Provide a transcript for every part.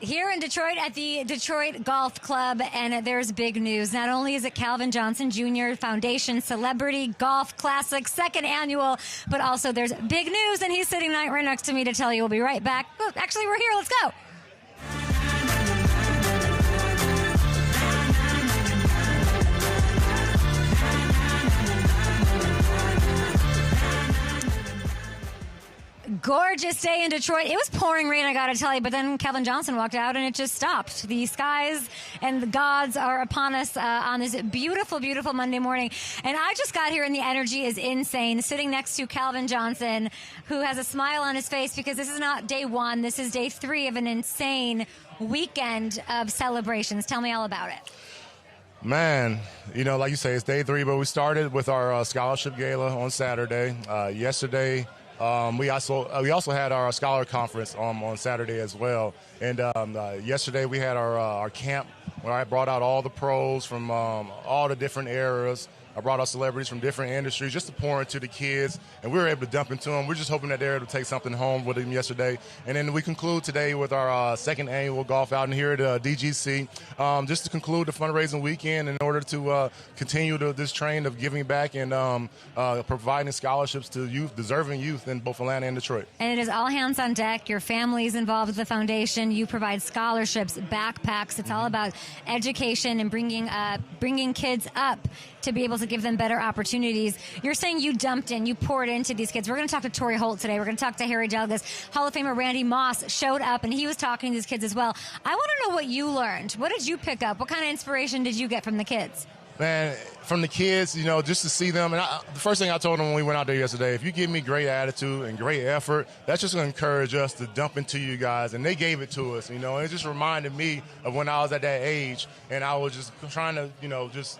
Here in Detroit at the Detroit Golf Club, and there's big news. Not only is it Calvin Johnson Jr. Foundation Celebrity Golf Classic, second annual, but also there's big news, and he's sitting right next to me to tell you. We'll be right back. Oh, actually, we're here. Let's go. Gorgeous day in Detroit. It was pouring rain, I gotta tell you, but then Calvin Johnson walked out and it just stopped. The skies and the gods are upon us on this beautiful, beautiful Monday morning. And I just got here and the energy is insane. Sitting next to Calvin Johnson, who has a smile on his face because this is not day one. This is day 3 of an insane weekend of celebrations. Tell me all about it. Man, you know, like you say, it's day 3, but we started with our scholarship gala on Saturday. Yesterday, we also had our scholar conference on Saturday as well. And yesterday we had our camp where I brought out all the pros from all the different eras. I brought out celebrities from different industries just to pour into the kids, and we were able to dump into them. We're just hoping that they're able to take something home with them yesterday. And then we conclude today with our second annual golf outing here at DGC, just to conclude the fundraising weekend in order to continue this train of giving back and providing scholarships to youth, deserving youth in both Atlanta and Detroit. And it is all hands on deck. Your family is involved with the foundation. You provide scholarships, backpacks. It's all about education and bringing kids up to be able to give them better opportunities. You're saying you dumped in, you poured into these kids. We're going to talk to Torry Holt today. We're going to talk to Harry Delgas. Hall of Famer Randy Moss showed up, and he was talking to these kids as well. I want to know what you learned. What did you pick up? What kind of inspiration did you get from the kids? Man, from the kids, you know, just to see them. And the first thing I told them when we went out there yesterday, if you give me great attitude and great effort, that's just going to encourage us to dump into you guys. And they gave it to us, you know. And it just reminded me of when I was at that age and I was just trying to, you know, just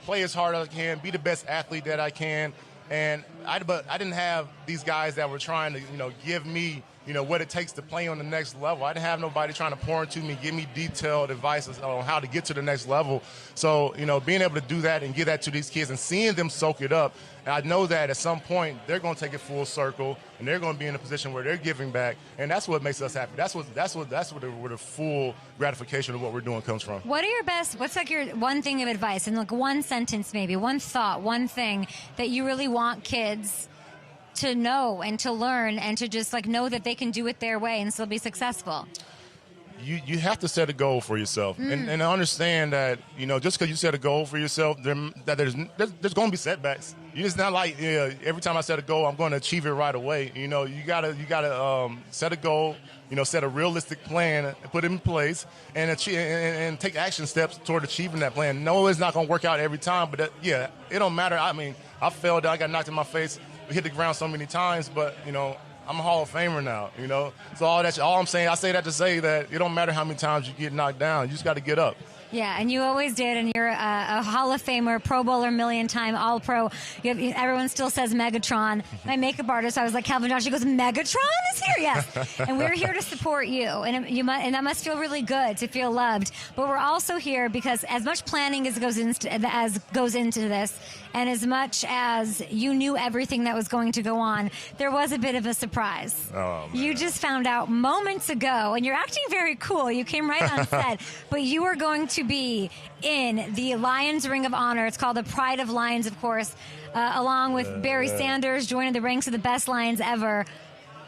play as hard as I can, be the best athlete that I can. But I didn't have these guys that were trying to, you know, give me, you know, what it takes to play on the next level. I didn't have nobody trying to pour into me, give me detailed advice on how to get to the next level. So, you know, being able to do that and give that to these kids and seeing them soak it up, and I know that at some point they're going to take it full circle and they're going to be in a position where they're giving back, and that's what makes us happy. That's where the full gratification of what we're doing comes from. What's like your one thing of advice, and like one sentence maybe, one thought, one thing that you really want kids to know and to learn and to just like know that they can do it their way and still be successful? You have to set a goal for yourself and understand that, you know, just because you set a goal for yourself, that there's going to be setbacks. It's not like every time I set a goal, I'm going to achieve it right away. You know, you gotta set a goal, you know, set a realistic plan and put it in place and achieve and take action steps toward achieving that plan. No, it's not going to work out every time, but it don't matter. I mean, I fell down, I got knocked in my face, hit the ground so many times, but, you know, I'm a Hall of Famer now, you know. So all I'm saying, I say that to say that it don't matter how many times you get knocked down, you just got to get up. Yeah, and you always did, and you're a Hall of Famer, Pro Bowler, million-time All-Pro. Everyone still says Megatron. My makeup artist, I was like, Calvin Johnson, she goes, Megatron is here? Yes. And we're here to support you, and that must feel really good to feel loved. But we're also here because as much planning as goes into this, and as much as you knew everything that was going to go on, there was a bit of a surprise. Oh, man. You just found out moments ago, and you're acting very cool. You came right on set, but you were going to be in the Lions Ring of Honor. It's called the Pride of Lions, of course, along with Barry Sanders joining the ranks of the best Lions ever.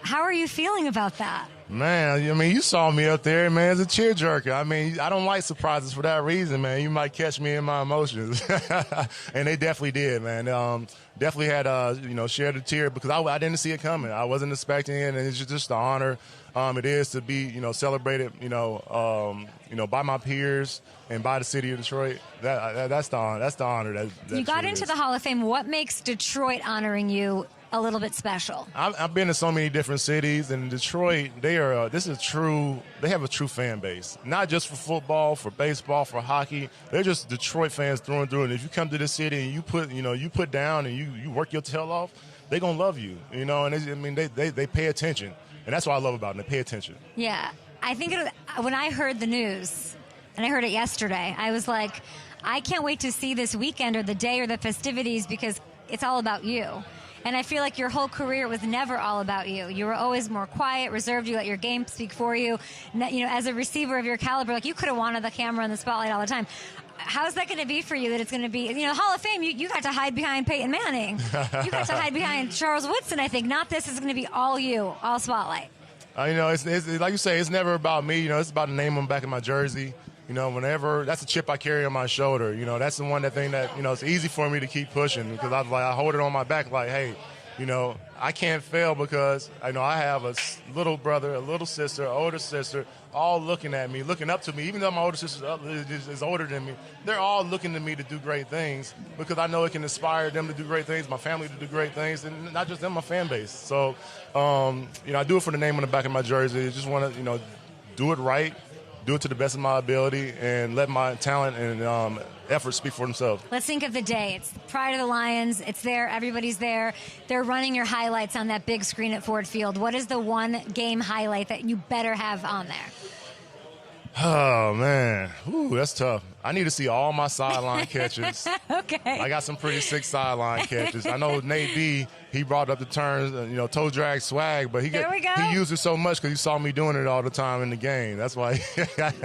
How are you feeling about that? Man, I mean, you saw me up there, man, as a tearjerker. I mean, I don't like surprises for that reason, man. You might catch me in my emotions. And they definitely did, man. Definitely had, shared a tear because I didn't see it coming. I wasn't expecting it, and it's just an honor. It is to be, celebrated, by my peers and by the city of Detroit. That's the honor. That you got into the Hall of Fame. What makes Detroit honoring you a little bit special? I've been to so many different cities, and Detroit, they have a true fan base. Not just for football, for baseball, for hockey. They're just Detroit fans through and through. And if you come to this city and you put down and you work your tail off, they're gonna love you. And they pay attention, and that's what I love about them. They pay attention. Yeah, I think when I heard the news, and I heard it yesterday, I was like, I can't wait to see this weekend or the day or the festivities because it's all about you. And I feel like your whole career was never all about you. You were always more quiet, reserved. You let your game speak for you. As a receiver of your caliber, like, you could have wanted the camera and the spotlight all the time. How's that going to be for you, that it's going to be, Hall of Fame, you got to hide behind Peyton Manning. You got to hide behind Charles Woodson, I think. Not this is going to be all you, all spotlight. It's like you say, it's never about me. It's about the name on the back of my jersey. Whenever, that's a chip I carry on my shoulder. That's the one thing that, it's easy for me to keep pushing, because I hold it on my back like, hey, I can't fail, because I have a little brother, a little sister, an older sister, all looking at me, looking up to me. Even though my older sister is older than me, they're all looking to me to do great things, because I know it can inspire them to do great things, my family to do great things, and not just them, my fan base. So, I do it for the name on the back of my jersey. I just want to, do it right, do it to the best of my ability, and let my talent and efforts speak for themselves. Let's think of the day. It's Pride of the Lions. It's there. Everybody's there. They're running your highlights on that big screen at Ford Field. What is the one game highlight that you better have on there? Oh, man. Ooh, that's tough. I need to see all my sideline catches. Okay. I got some pretty sick sideline catches. I know Nate B, he brought up the terms, toe drag swag, but he used it so much because he saw me doing it all the time in the game. That's why.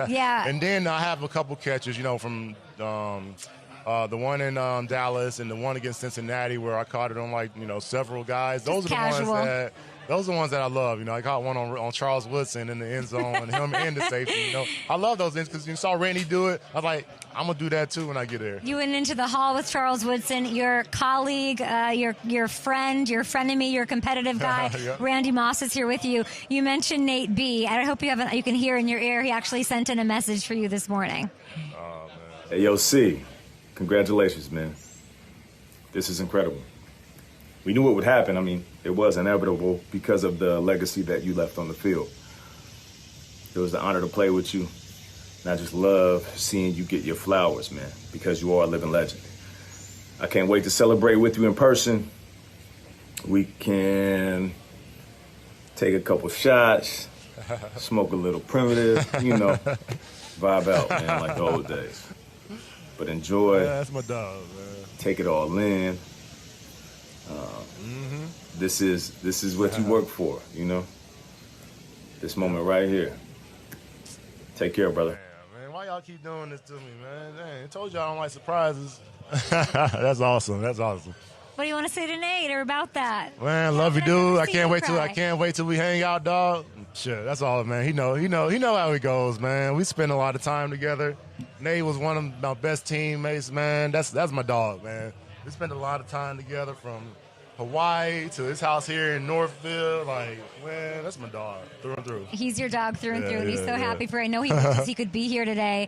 Yeah. And then I have a couple catches, from the one in Dallas and the one against Cincinnati where I caught it on several guys. Those are the ones that I love. I caught one on Charles Woodson in the end zone, and him and the safety. I love those things because you saw Randy do it. I was like, I'm gonna do that too when I get there. You went into the hall with Charles Woodson, your colleague, your friend, your frenemy, your competitive guy. Yep. Randy Moss is here with you. You mentioned Nate B. I hope you can hear in your ear. He actually sent in a message for you this morning. Oh, man. Hey, yo, C, congratulations, man. This is incredible. We knew what would happen. It was inevitable because of the legacy that you left on the field. It was an honor to play with you. And I just love seeing you get your flowers, man, because you are a living legend. I can't wait to celebrate with you in person. We can take a couple shots, smoke a little primitive, vibe out, man, like the old days. But enjoy. Yeah, that's my dog, man. Take it all in. This is what you work for, This moment right here. Take care, brother. Yeah, man, why y'all keep doing this to me, man? Dang, I told y'all I don't like surprises. That's awesome. That's awesome. What do you want to say to Nate or about that? Man, love you, dude. I can't wait till we hang out, dog. Shit, that's all, man. He know how it goes, man. We spend a lot of time together. Nate was one of my best teammates, man. That's my dog, man. We spent a lot of time together from Hawaii to his house here in Northville. Man, that's my dog through and through. He's your dog through and through. And he's so happy for it. I know he wishes he could be here today,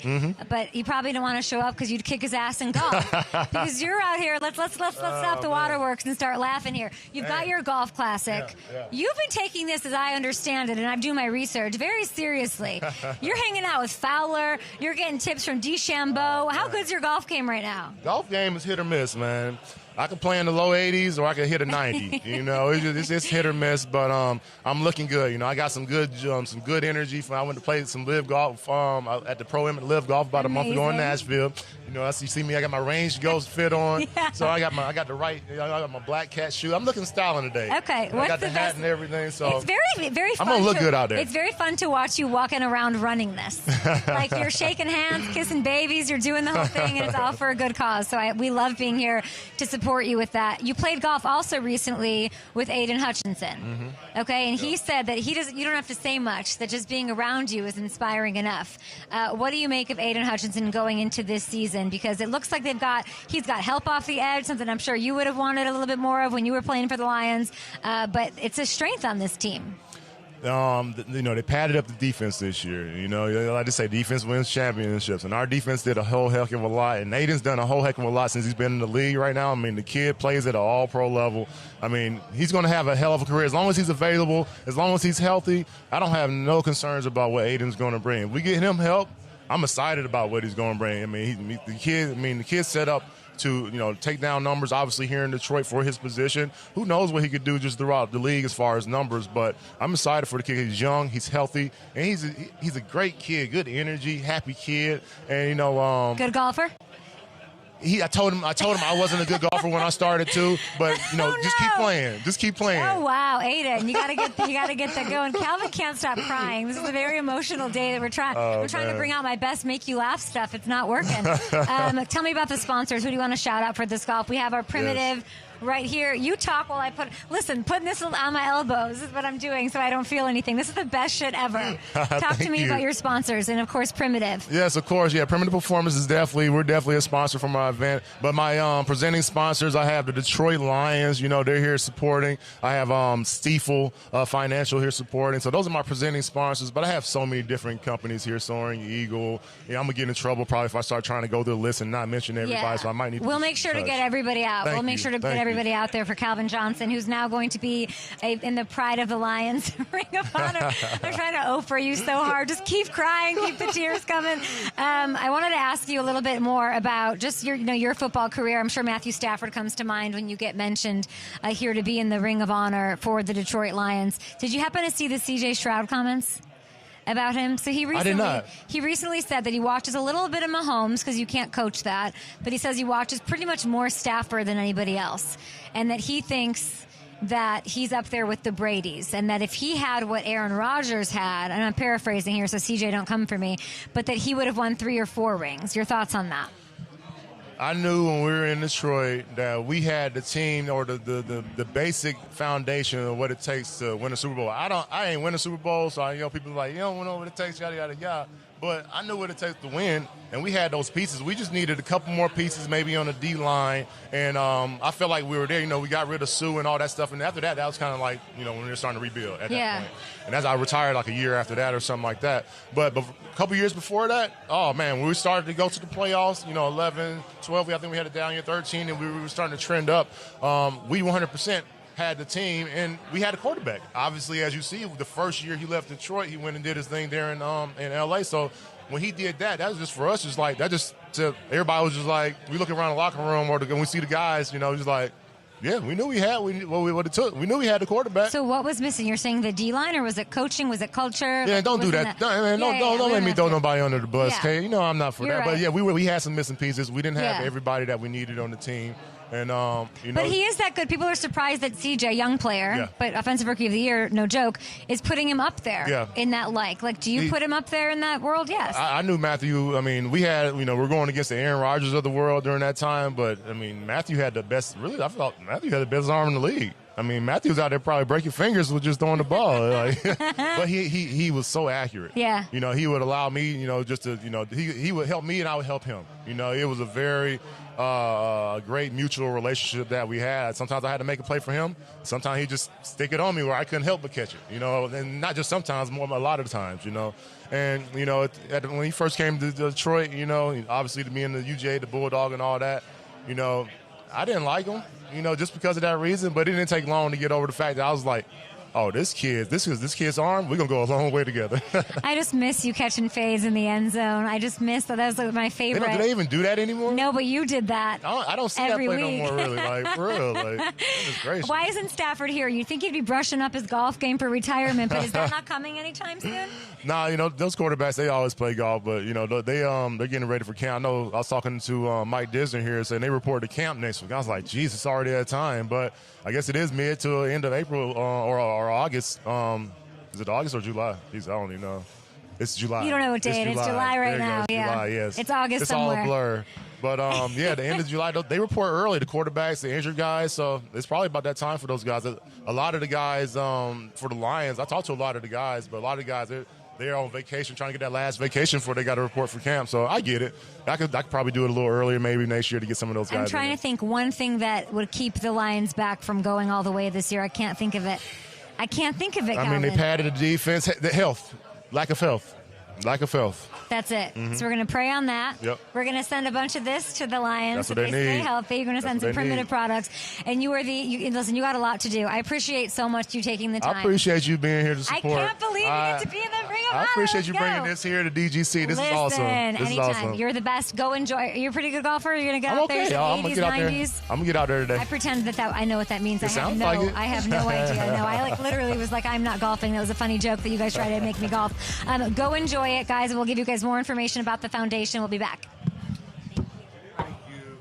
but he probably didn't want to show up because you'd kick his ass in golf. Because you're out here. Let's stop the waterworks and start laughing here. You've got your golf classic. Yeah. You've been taking this, as I understand it, and I'm doing my research, very seriously. You're hanging out with Fowler. You're getting tips from DeChambeau. How good's your golf game right now? Golf game is hit or miss, man. I can play in the low 80s or I can hit a 90. It's just hit or miss. But I'm looking good. I got some good energy. I went to play some live golf at the Pro Am at Live Golf about a month ago in Nashville. As you see me, I got my range ghost fit on. Yeah. So I got my black cat shoe. I'm looking styling today. Okay, I got the hat and everything. So it's very, very fun. I'm gonna look good out there. It's very fun to watch you walking around running this. Like, you're shaking hands, kissing babies, you're doing the whole thing, and it's all for a good cause. So we love being here to support you with that. You played golf also recently with Aiden Hutchinson. Mm-hmm. Okay, and he said that you don't have to say much, that just being around you is inspiring enough. What do you make of Aiden Hutchinson going into this season? Because it looks like he's got help off the edge, something I'm sure you would have wanted a little bit more of when you were playing for the Lions. But it's a strength on this team. They padded up the defense this year. I like to say defense wins championships, and our defense did a whole heck of a lot. And Aiden's done a whole heck of a lot since he's been in the league right now. The kid plays at an all-pro level. He's going to have a hell of a career as long as he's available, as long as he's healthy. I don't have no concerns about what Aiden's going to bring. If we get him help, I'm excited about what he's going to bring. The kid's set up to take down numbers, obviously here in Detroit for his position. Who knows what he could do just throughout the league as far as numbers, but I'm excited for the kid. He's young, he's healthy, and he's a great kid, good energy, happy kid, and good golfer. I told him I wasn't a good golfer when I started too, but just keep playing. Just keep playing. Oh wow, Aiden, you gotta get that going. Calvin can't stop crying. This is a very emotional day that we're trying to bring out my best make you laugh stuff. It's not working. Tell me about the sponsors. Who do you want to shout out for this golf? We have our Primitive. Right here. You talk while I putting this on my elbows is what I'm doing so I don't feel anything. This is the best shit ever. Talk to me about your sponsors and, of course, Primitive. Yes, of course. Yeah, Primitive Performance is we're definitely a sponsor for my event. But my presenting sponsors, I have the Detroit Lions. They're here supporting. I have Stiefel Financial here supporting. So those are my presenting sponsors. But I have so many different companies here, Soaring Eagle. I'm going to get in trouble probably if I start trying to go through the list and not mention everybody. So I might need to. We'll make sure to get everybody out. We'll make sure to get everybody out there for Calvin Johnson, who's now going to be in the Pride of the Lions Ring of Honor. I'm trying to for you so hard. Just keep crying, keep the tears coming. I wanted to ask you a little bit more about just your football career. I'm sure Matthew Stafford comes to mind when you get mentioned here to be in the Ring of Honor for the Detroit Lions. Did you happen to see the C.J. Stroud comments about him? So he recently said that he watches a little bit of Mahomes because you can't coach that, but he says he watches pretty much more Stafford than anybody else, and that he thinks that he's up there with the Bradys, and that if he had what Aaron Rodgers had, and I'm paraphrasing here, so CJ don't come for me, but that he would have won 3 or 4 rings. Your thoughts on that? I knew when we were in Detroit that we had the team or the basic foundation of what it takes to win a Super Bowl. I ain't win a Super Bowl, so people are like, you don't know what it takes, yada yada yada. But I knew what it takes to win, and we had those pieces. We just needed a couple more pieces, maybe on the D line, and I felt like we were there. We got rid of Sue and all that stuff, and after that was kind of like when we were starting to rebuild at that point. And as I retired like a year after that or something like that. But a couple years before that, oh man, when we started to go to the playoffs, 11, 12, I think we had it down year 13, and we were starting to trend up. We 100% had the team, and we had a quarterback. Obviously, as you see, the first year he left Detroit, he went and did his thing there in L.A. So when he did that was just for us, everybody was just like, we look around the locker room or when we see the guys, just like, yeah, we knew we had what it took. We knew we had the quarterback. So what was missing? You're saying the D-line, or was it coaching? Was it culture? Yeah, don't do that. Don't let me throw nobody under the bus, okay? I'm not for that. Right. But yeah, we had some missing pieces. We didn't have everybody that we needed on the team. And, but he is that good. People are surprised that CJ, young player, but Offensive Rookie of the Year, no joke, is putting him up there in that like. Do you put him up there in that world? Yes. I knew Matthew. I mean, we had, we're going against the Aaron Rodgers of the world during that time, but I mean, Matthew had the best. Really, I felt Matthew had the best arm in the league. I mean, Matthew's out there probably breaking fingers with just throwing the ball. But he was so accurate. Yeah. He would allow me, just to, he would help me and I would help him. It was a very great mutual relationship that we had. Sometimes I had to make a play for him. Sometimes he just stick it on me where I couldn't help but catch it. And not just sometimes, a lot of the times. And when he first came to Detroit, obviously to be in the UJ, the Bulldog, and all that, I didn't like him, just because of that reason. But it didn't take long to get over the fact that I was like, oh, this kid's arm, we're going to go a long way together. I just miss you catching fades in the end zone. I just miss that. That was like my favorite. Do they even do that anymore? No, but you did that. I don't see that play no more, really. Like, for real. Like, goodness gracious. Why isn't Stafford here? You'd think he'd be brushing up his golf game for retirement, but is that not coming anytime soon? Nah, those quarterbacks, they always play golf, but, they're getting ready for camp. I know I was talking to Mike Disner here, saying they reported to camp next week. I was like, geez, it's already that time. But I guess it is mid to end of April or August. Is it August or July? I don't even know. It's July. You don't know what day it is. It's July right now. Yeah. July, yes. It's August somewhere. It's all a blur. But, the end of July, they report early, the quarterbacks, the injured guys. So it's probably about that time for those guys. A lot of the guys for the Lions, I talked to a lot of the guys, but a lot of the guys, they're on vacation, trying to get that last vacation before they got to report for camp. So I get it. I could probably do it a little earlier, maybe next year, to get some of those guys. I'm trying to think one thing that would keep the Lions back from going all the way this year. I can't think of it. I mean, they padded the defense. The health. Lack of health. That's it. Mm-hmm. So we're going to pray on that. Yep. We're going to send a bunch of this to the Lions so they stay healthy. You're going to send some Primitive products. And listen, you got a lot to do. I appreciate so much you taking the time. I appreciate you being here to support. I can't believe you get to be in the Ring of Honor. I appreciate you bringing this here to DGC. This is awesome. Anytime. Awesome. You're the best. Go enjoy. You're a pretty good golfer. You're going to get out there. I'm going to get out 90s. I'm going to get out there today. I pretend that I know what that means. I have no idea. No, I literally was like, I'm not golfing. That was a funny joke that you guys tried to make me golf. Go enjoy it, guys. We'll give you guys more information about the foundation. We'll be back. Thank you.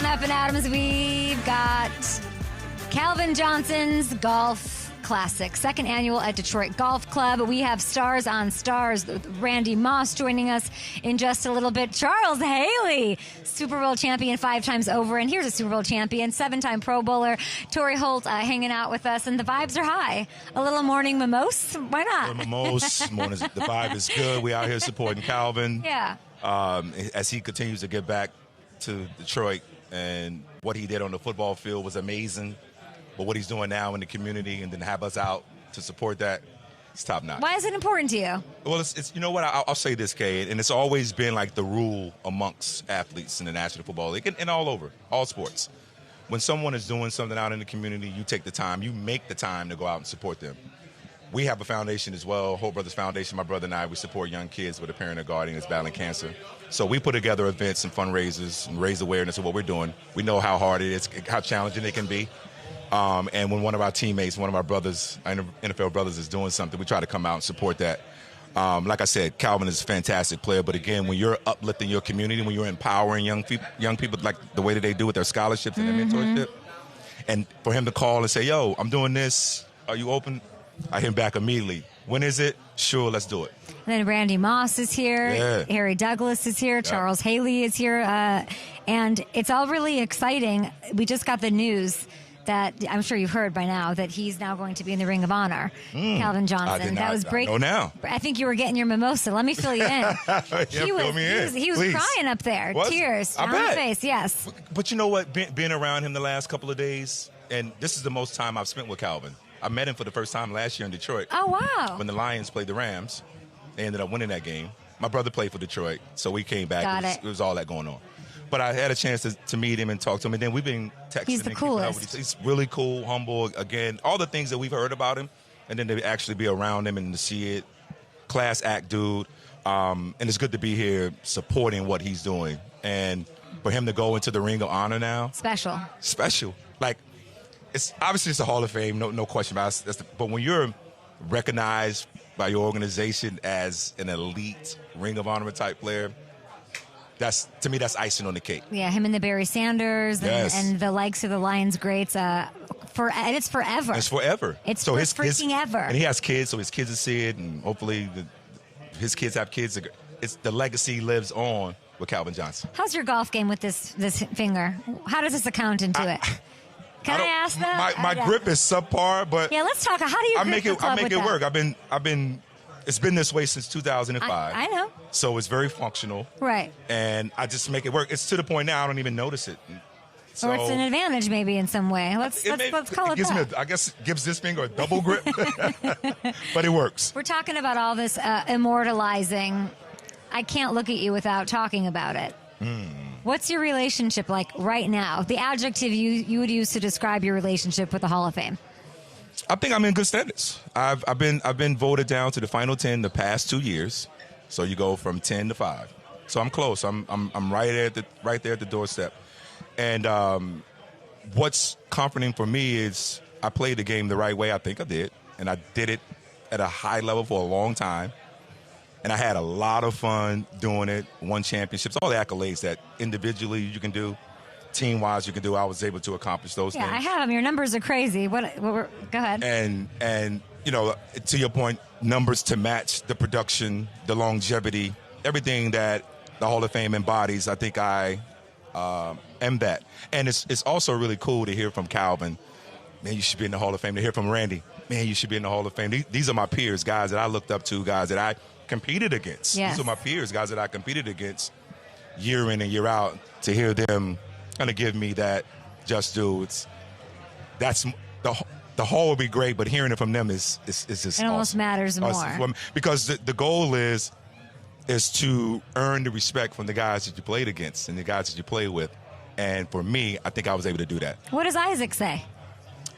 on Up and Adams, we've got Calvin Johnson's Golf Classic, second annual at Detroit Golf Club. We have Stars on Stars, Randy Moss joining us in just a little bit. Charles Haley, Super Bowl champion 5 times over, and here's a Super Bowl champion, 7-time Pro Bowler, Torry Holt, hanging out with us, and the vibes are high. A little morning mimosa, why not? The vibe is good. We out here supporting Calvin. Yeah. As he continues to get back to Detroit, and what he did on the football field was amazing. But what he's doing now in the community, and then have us out to support that, it's top notch. Why is it important to you? Well, it's you know what, I'll say this, Kay, and it's always been like the rule amongst athletes in the National Football League and all over, all sports. When someone is doing something out in the community, you take the time, you make the time to go out and support them. We have a foundation as well, Hope Brothers Foundation. My brother and I, we support young kids with a parent or guardian that's battling cancer. So we put together events and fundraisers and raise awareness of what we're doing. We know how hard it is, how challenging it can be. And when one of our teammates, one of our brothers, our NFL brothers, is doing something, we try to come out and support that. Like I said, Calvin is a fantastic player. But again, when you're uplifting your community, when you're empowering young people like the way that they do with their scholarships and their mentorship, and for him to call and say, yo, I'm doing this, are you open? I hit him back immediately. When is it? Sure, let's do it. And then Randy Moss is here. Yeah. Harry Douglas is here. Charles Haley is here. And it's all really exciting. We just got the news that I'm sure you've heard by now that he's now going to be in the Ring of Honor. Calvin Johnson. That was breaking. I know now. I think you were getting your mimosa. Let me fill you in. He was crying up there. Tears down his face. Yes. But you know what? Being around him the last couple of days, and this is the most time I've spent with Calvin. I met him for the first time last year in Detroit. Oh, wow. When the Lions played the Rams. They ended up winning that game. My brother played for Detroit, so we came back. It was all that going on. But I had a chance to meet him and talk to him, and then we've been texting. He's the coolest. He's really cool, humble. Again, all the things that we've heard about him, and then to actually be around him and to see it. Class act dude. And it's good to be here supporting what he's doing. And for him to go into the Ring of Honor now. Special. Like, it's obviously it's a Hall of Fame, no question about it. But when you're recognized by your organization as an elite Ring of Honor type player, to me, that's icing on the cake. Yeah, him and the Barry Sanders and the likes of the Lions greats. And it's forever. It's forever. It's so freaking ever. And he has kids, so his kids will see it, and hopefully his kids have kids. The legacy lives on with Calvin Johnson. How's your golf game with this finger? How does this account into it? Can I ask that? My grip is subpar, but yeah, let's talk. How do you? I make it work. I've been. It's been this way since 2005. I know. So it's very functional. Right. And I just make it work. It's to the point now I don't even notice it. So, or it's an advantage maybe in some way. Let's call it that. I guess it gives this finger a double grip, but it works. We're talking about all this immortalizing. I can't look at you without talking about it. What's your relationship like right now? The adjective you would use to describe your relationship with the Hall of Fame. I think I'm in good standards. I've been voted down to the final 10 the past 2 years. So you go from 10 to 5. So I'm close. I'm right there at the doorstep. And what's comforting for me is I played the game the right way. I think I did, and I did it at a high level for a long time. And I had a lot of fun doing it. Won championships, all the accolades that individually you can do. Team-wise, you can do. I was able to accomplish those things. Yeah, I have them. Your numbers are crazy. Go ahead. And you know, to your point, numbers to match the production, the longevity, everything that the Hall of Fame embodies. I think I am that. And it's also really cool to hear from Calvin. Man, you should be in the Hall of Fame. To hear from Randy. Man, you should be in the Hall of Fame. These are my peers, guys that I looked up to, guys that I competed against. Yes. These are my peers, guys that I competed against year in and year out. To hear them kind of give me that just do. That's the Hall would be great, but hearing it from them is just it awesome. Almost matters more because the goal is to earn the respect from the guys that you played against and the guys that you play with. And for me, I think I was able to do that. What does Isaac say?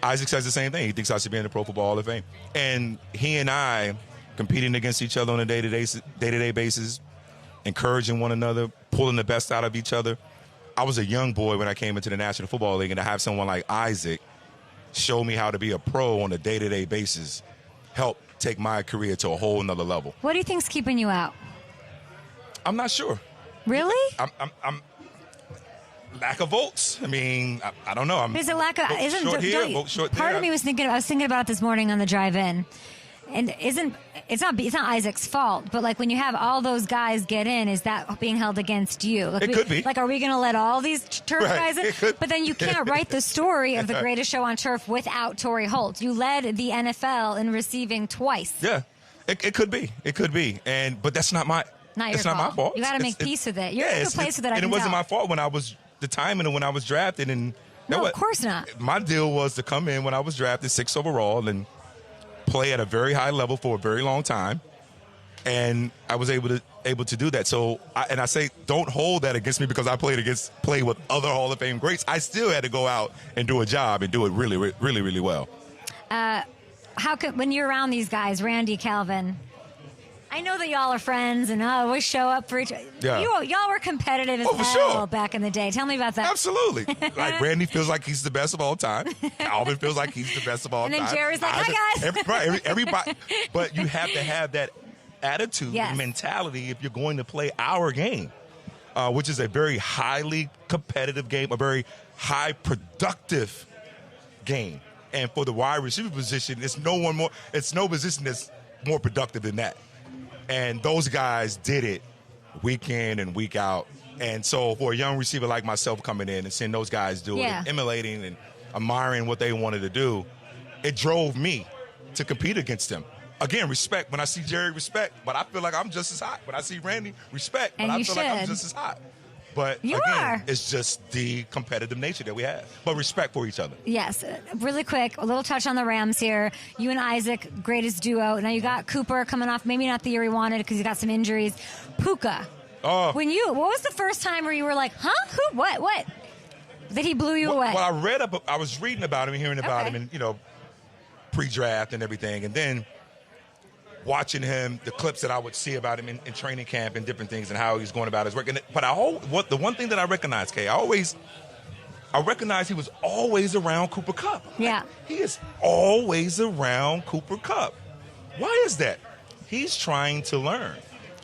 Isaac says the same thing. He thinks I should be in the Pro Football Hall of Fame. And he and I competing against each other on a day-to-day basis, encouraging one another, pulling the best out of each other. I was a young boy when I came into the National Football League, and to have someone like Isaac show me how to be a pro on a day-to-day basis helped take my career to a whole nother level. What do you think's keeping you out? I'm not sure. Really? lack of votes. I mean, I don't know. There's a lack of vote short here, vote short part there. of me was thinking. I was thinking about it this morning on the drive-in, and it's not Isaac's fault, but like when you have all those guys get in, is that being held against you? Like It could be. Like, are we going to let all these turf Right, guys in? it could. But then you can't write the story of the greatest show on turf without Torry Holt. You led the NFL in receiving twice. Yeah, it could be. It could be. But that's not my. It's not my fault. You got to make peace with it. You're in a good place with it. And it wasn't my fault when I was the timing of when I was drafted. And no, of course not. My deal was to come in when I was drafted 6th overall and play at a very high level for a very long time. And I was able to do that. So I say don't hold that against me because I played with other Hall of Fame greats. I still had to go out and do a job and do it really, really, really well. When you're around these guys, Randy, Calvin, I know that y'all are friends and we show up for each other. Yeah. Y'all were competitive as for hell sure. back in the day. Tell me about that. Absolutely. Like Randy feels like he's the best of all time. Calvin feels like he's the best of all time. And then Jerry's like, hi, guys. Everybody. But you have to have that attitude and mentality if you're going to play our game, which is a very highly competitive game, a very high productive game. And for the wide receiver position, it's no position that's more productive than that. And those guys did it week in and week out. And so for a young receiver like myself coming in and seeing those guys do it, and emulating and admiring what they wanted to do, it drove me to compete against them. Again, respect. When I see Jerry, respect. But I feel like I'm just as hot. When I see Randy, respect. But I feel like I'm just as hot. But you again, are. It's just the competitive nature that we have. But respect for each other. Yes. Really quick, a little touch on the Rams here. You and Isaac, greatest duo. Now you got Cooper coming off, maybe not the year he wanted because he got some injuries. Puka. Oh. What was the first time where you were like, huh? Who? What? That he blew you away? Well, I was reading about him and hearing about him and, pre-draft and everything. And then watching him, the clips that I would see about him in training camp and different things and how he's going about his work. But the one thing that I recognize, Kay, I recognize he was always around Cooper Kupp. Yeah. He is always around Cooper Kupp. Why is that? He's trying to learn.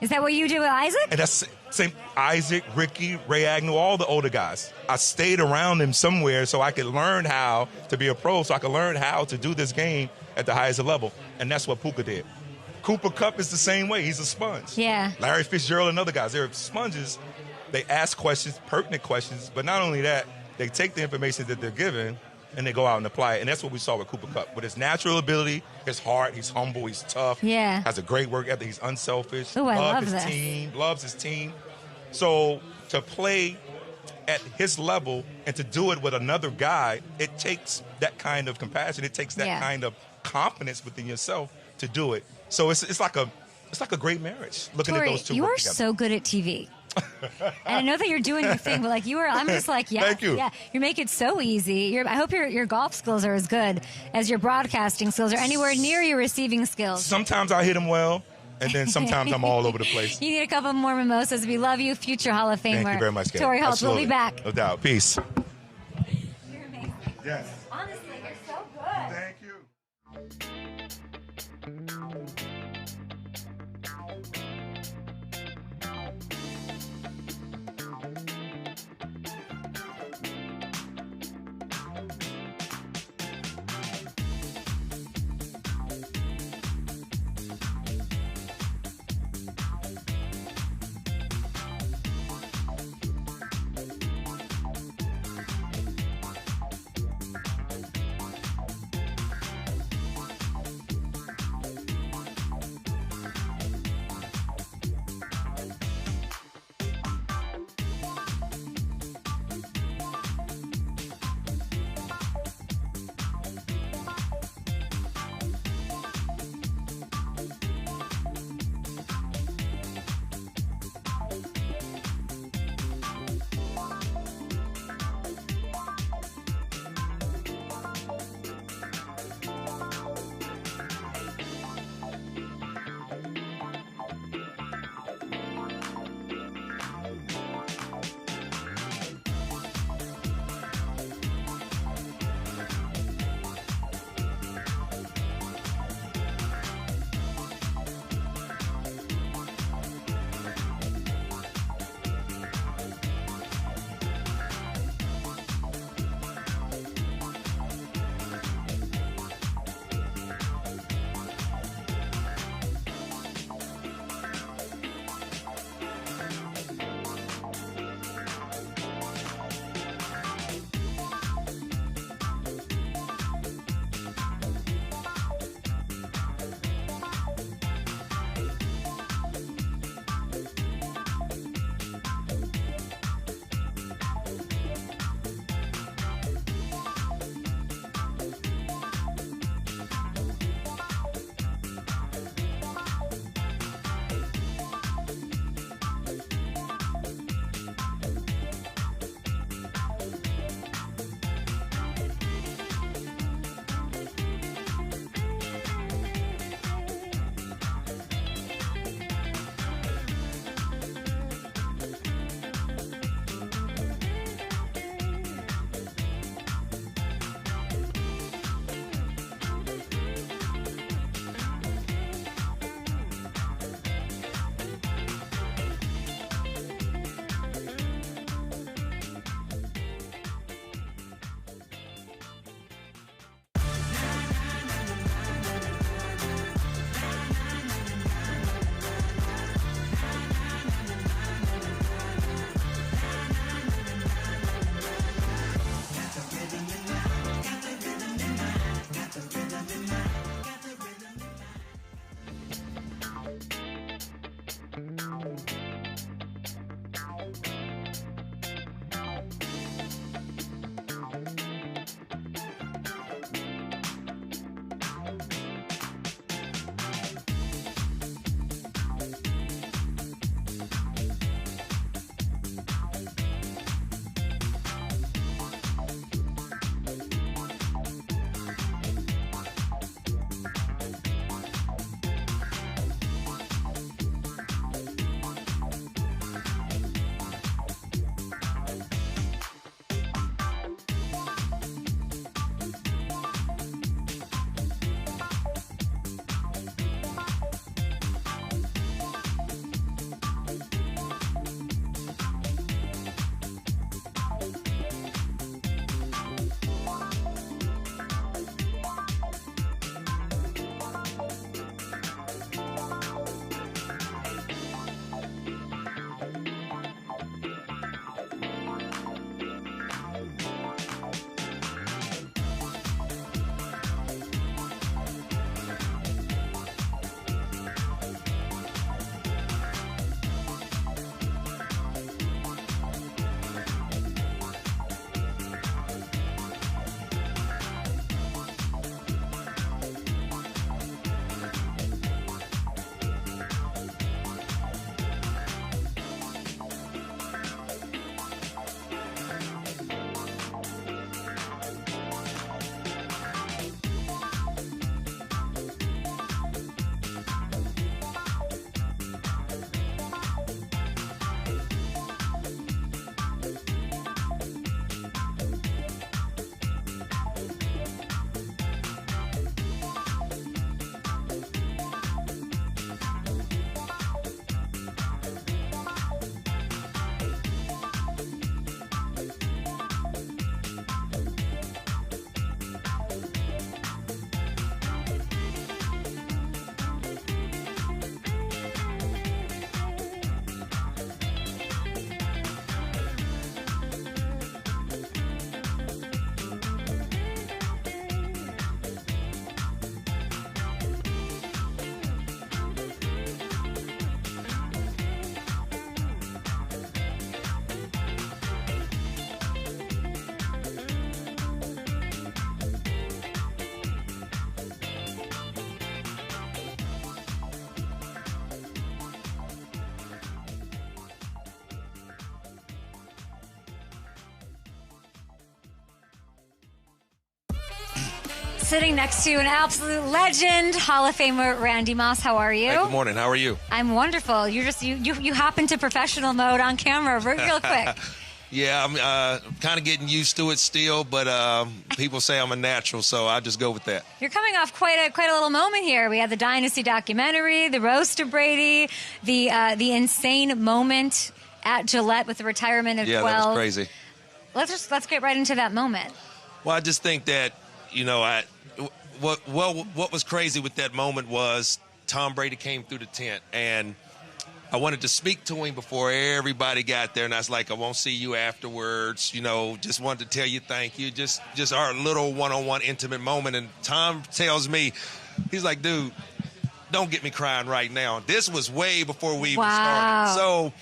Is that what you do with Isaac? And that's same Isaac, Ricky, Ray Agnew, all the older guys. I stayed around them somewhere so I could learn how to be a pro, so I could learn how to do this game at the highest level. And that's what Puka did. Cooper Kupp is the same way. He's a sponge. Yeah. Larry Fitzgerald and other guys, they're sponges. They ask questions, pertinent questions, but not only that, they take the information that they're given and they go out and apply it. And that's what we saw with Cooper Kupp. With his natural ability, his heart, he's humble, he's tough. Yeah. Has a great work ethic. He's unselfish. Ooh, I love his this. team, loves his team. So to play at his level and to do it with another guy, it takes that kind of compassion. It takes that kind of confidence within yourself to do it. So it's like a great marriage. Looking Torry, at those two. you work are together. so good at TV. And I know that you're doing your thing, but I'm just like, yeah, Thank you. Yeah, you make it so easy. I hope your golf skills are as good as your broadcasting skills or anywhere near your receiving skills. Sometimes I hit them well, and then sometimes I'm all over the place. You need a couple more mimosas. We love you, future Hall of Famer. Thank you very much, Kate. Torry Holt. Absolutely. We'll be back. No doubt. Peace. You're amazing. Yes. Honestly, you're so good. Thank you. sitting next to an absolute legend, Hall of Famer Randy Moss. How are you? Hey, good morning. How are you? I'm wonderful. You hop into professional mode on camera real quick. Yeah, I'm kind of getting used to it still, but people say I'm a natural, so I just go with that. You're coming off quite a little moment here. We had the Dynasty documentary, the roast of Brady, the insane moment at Gillette with the retirement of 12. Yeah, that was crazy. Let's get right into that moment. Well, I just think that, what was crazy with that moment was Tom Brady came through the tent, and I wanted to speak to him before everybody got there, and I was like, I won't see you afterwards. Just wanted to tell you thank you. Just our little one-on-one intimate moment. And Tom tells me, he's like, dude, don't get me crying right now. This was way before we even started. So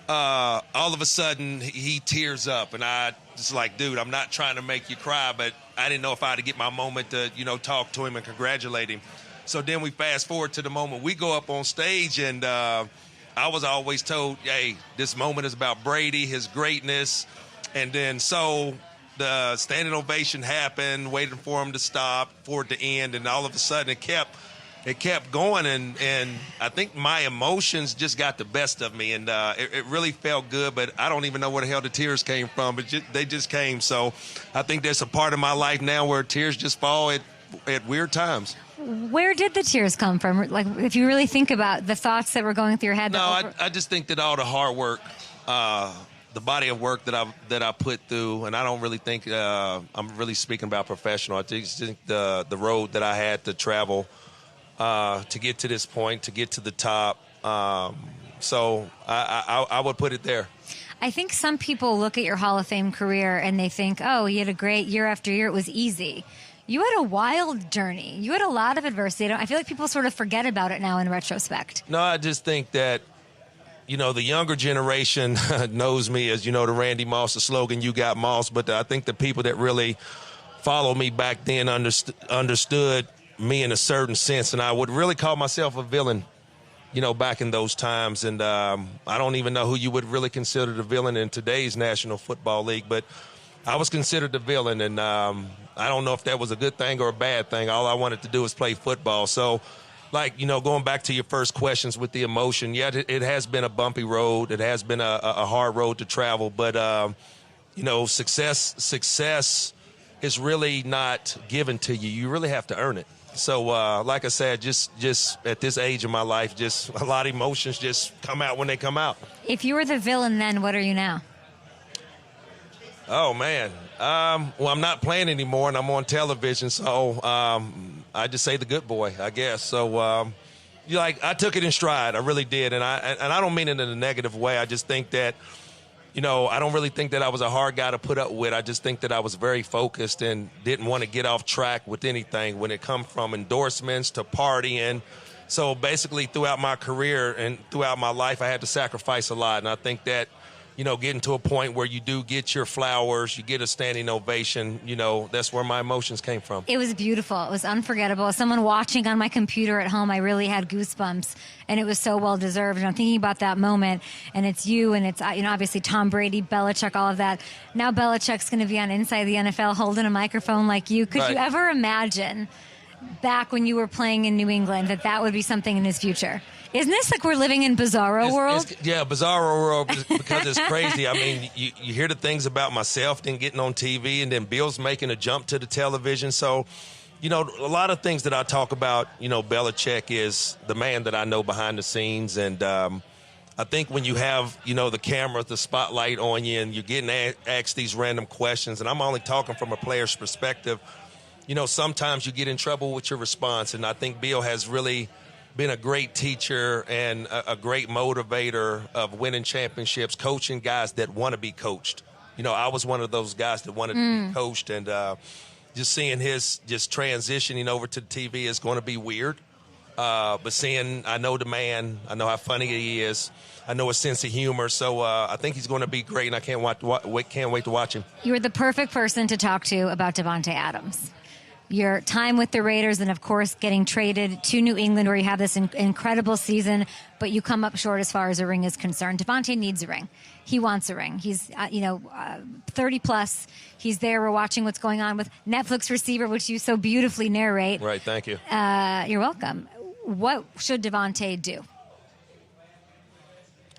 all of a sudden, he tears up, and I just like, dude, I'm not trying to make you cry, but I didn't know if I had to get my moment to, talk to him and congratulate him. So then we fast forward to the moment we go up on stage, and I was always told, hey, this moment is about Brady, his greatness. And then so the standing ovation happened, waiting for him to stop, for it to end, and all of a sudden it kept going, and I think my emotions just got the best of me, and it really felt good, but I don't even know where the hell the tears came from, but they just came. So I think there's a part of my life now where tears just fall at weird times. Where did the tears come from? Like, if you really think about the thoughts that were going through your head. No, I just think that all the hard work, the body of work that I put through, and I don't really think I'm really speaking about professional. I just think the road that I had to travel to get to this point, to get to the top. So I would put it there. I think some people look at your Hall of Fame career and they think, oh, you had a great year after year. It was easy. You had a wild journey. You had a lot of adversity. I feel like people sort of forget about it now in retrospect. No, I just think that, the younger generation knows me as, the Randy Moss, the slogan, you got Moss. But I think the people that really followed me back then understood me in a certain sense. And I would really call myself a villain, back in those times. And I don't even know who you would really consider the villain in today's National Football League. But I was considered the villain, and I don't know if that was a good thing or a bad thing. All I wanted to do was play football. So, going back to your first questions with the emotion, yeah, it has been a bumpy road. It has been a hard road to travel. But, success is really not given to you. You really have to earn it. So, like I said, just at this age of my life, just a lot of emotions just come out when they come out. If you were the villain then, what are you now? Oh, man. Well, I'm not playing anymore, and I'm on television, so I just say the good boy, I guess. So, I took it in stride. I really did, and I don't mean it in a negative way. I just think that, I don't really think that I was a hard guy to put up with. I just think that I was very focused and didn't want to get off track with anything when it comes from endorsements to partying. So, basically, throughout my career and throughout my life, I had to sacrifice a lot, and I think that, getting to a point where you do get your flowers, you get a standing ovation, that's where my emotions came from. It was beautiful. It was unforgettable. As someone watching on my computer at home, I really had goosebumps, and it was so well deserved. And I'm thinking about that moment, and it's you, and it's, obviously Tom Brady, Belichick, all of that. Now Belichick's going to be on Inside the NFL holding a microphone like you. Could you ever imagine back when you were playing in New England that would be something in his future? Isn't this like we're living in Bizarro world? Yeah, Bizarro world, because it's crazy. I mean, you hear the things about myself, then getting on TV, and then Bill's making a jump to the television. So, a lot of things that I talk about, Belichick is the man that I know behind the scenes. And I think when you have, the camera, the spotlight on you, and you're getting asked these random questions, and I'm only talking from a player's perspective, sometimes you get in trouble with your response. And I think Bill has really been a great teacher and a great motivator of winning championships, coaching guys that want to be coached. I was one of those guys that wanted to be coached, and just seeing his just transitioning over to the TV is going to be weird. But I know the man, I know how funny he is, I know his sense of humor, so I think he's going to be great, and I can't wait to watch him. You were the perfect person to talk to about Davante Adams. your time with the Raiders, and of course getting traded to New England where you have this incredible season, but you come up short as far as a ring is concerned. Devontae needs a ring. He wants a ring. He's 30 plus. He's there. We're watching what's going on with Netflix Receiver, which you so beautifully narrate. Right, thank you. You're welcome. What should Devontae do?